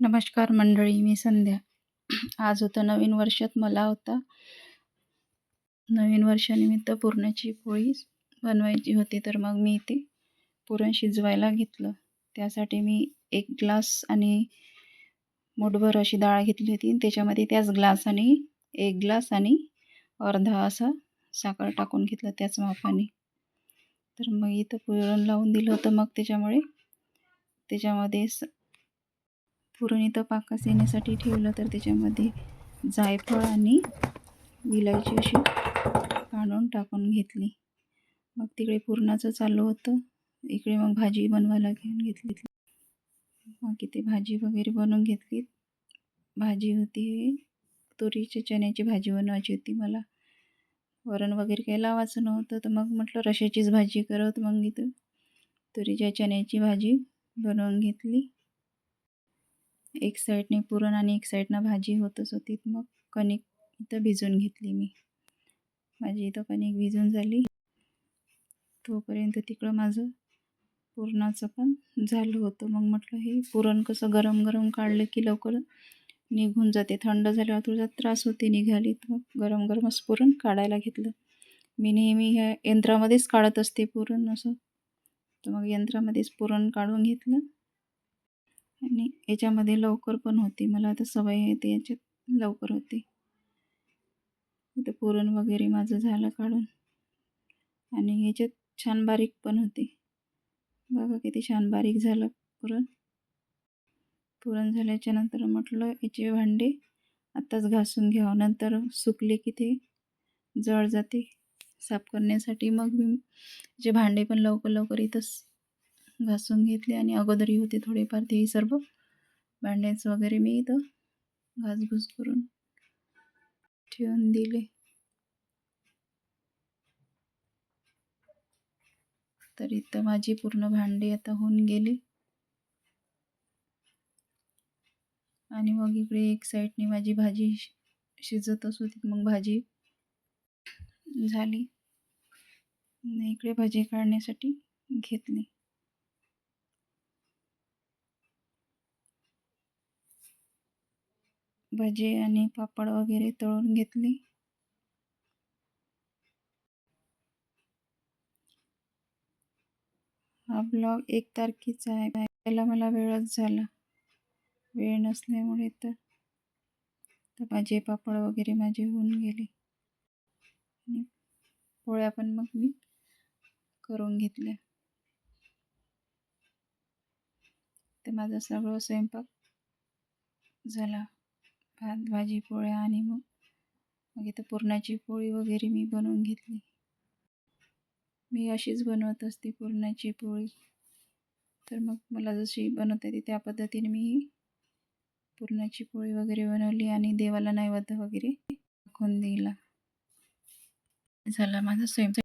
नमस्कार मंडळी, मी संध्या. आज होतं नवीन वर्षात. मला होता नवीन वर्षानिमित्त पुरणाची पोळी बनवायची होती. तर मग मी इथे पुरण शिजवायला घेतलं. त्यासाठी मी 1 ग्लास आणि मूठभर अशी डाळ घेतली होती. त्याच्यामध्ये त्याच ग्लासाने 1 ग्लास आणि अर्धा असा साखर टाकून घेतलं त्याच मापाने. तर मग इथं पुरण लावून दिलं होतं. मग त्याच्यामध्ये पुरण इथं पाकास येण्यासाठी ठेवलं. तर त्याच्यामध्ये जायफळ आणि विलायची अशी काढून टाकून घेतली. मग तिकडे पुरणाचं चालू होतं. इकडे मग भाजी बनवायला घेऊन घेतली. मग इथे भाजी वगैरे बनवून घेतली. भाजी होती तुरीच्या चण्याची भाजी बनवायची होती मला. वरण वगैरे काही लावायचं नव्हतं. तर मग म्हटलं रशाचीच भाजी करत. मग इथं तुरीच्या चण्याची भाजी बनवून घेतली. एक साईडने पुरण आणि एक साईडनं भाजी होतच होती. मग कणिक इथं भिजवून घेतली मी. माझी इथं कणिक भिजून झाली. तोपर्यंत तिकडं माझं पुरणाचं पण झालं होतं. मग म्हटलं हे पुरण कसं गरम गरम काढलं की लवकर निघून जाते. थंड झाल्यावर थोडा त्रास होते निघाली. तर मग गरम गरमच पुरण काढायला घेतलं. मी नेहमी ह्या यंत्रामध्येच काढत असते पुरण असं. तर मग यंत्रामध्येच पुरण काढून घेतलं. आणि याच्यामध्ये लवकर पण होते. मला आता सवय आहे ते याच्यात लवकर होते. इथं पुरण वगैरे माझं झालं काढून. आणि याच्यात छान बारीक पण होते. बघा किती छान बारीक झालं पुरण. पुरण झाल्याच्या नंतर म्हटलं याचे भांडे आत्ताच घासून घ्यावं. नंतर सुकले की ते जळ जाते साफ करण्यासाठी. मग मी जे भांडे पण लवकर लवकर इथंच घासून घेतले. आणि अगोदरही होते थोडेफार ते सर्व भांड्याचं वगैरे मी इथं घासघूस करून ठेवून दिले. तर इथं माझी पूर्ण भांडी आता होऊन गेली. आणि मग इकडे एक साईडने माझी भाजी शिजतच होती. मग भाजी झाली. इकडे भाजी काढण्यासाठी घेतली. भाजी आणि पापड वगैरे तळून घेतली. हा ब्लॉग 1 तारखेचा आहे. पहिला मला वेळच झाला. वेळ नसल्यामुळे तर भाजी पापड वगैरे माझे होऊन गेले. आणि पोळ्या पण मग मी करून घेतल्या. तर माझा सगळं स्वयंपाक झाला. भात भाजी पोळ्या. आणि मग इथं पुरणाची पोळी वगैरे मी बनवून घेतली. मी अशीच बनवत असते पुरणाची पोळी. तर मग मला जशी बनवता येते त्या पद्धतीने मी पुरणाची पोळी वगैरे बनवली. आणि देवाला नैवेद्य वगैरे दाखवून दिला. झाला माझा स्वयंपाक.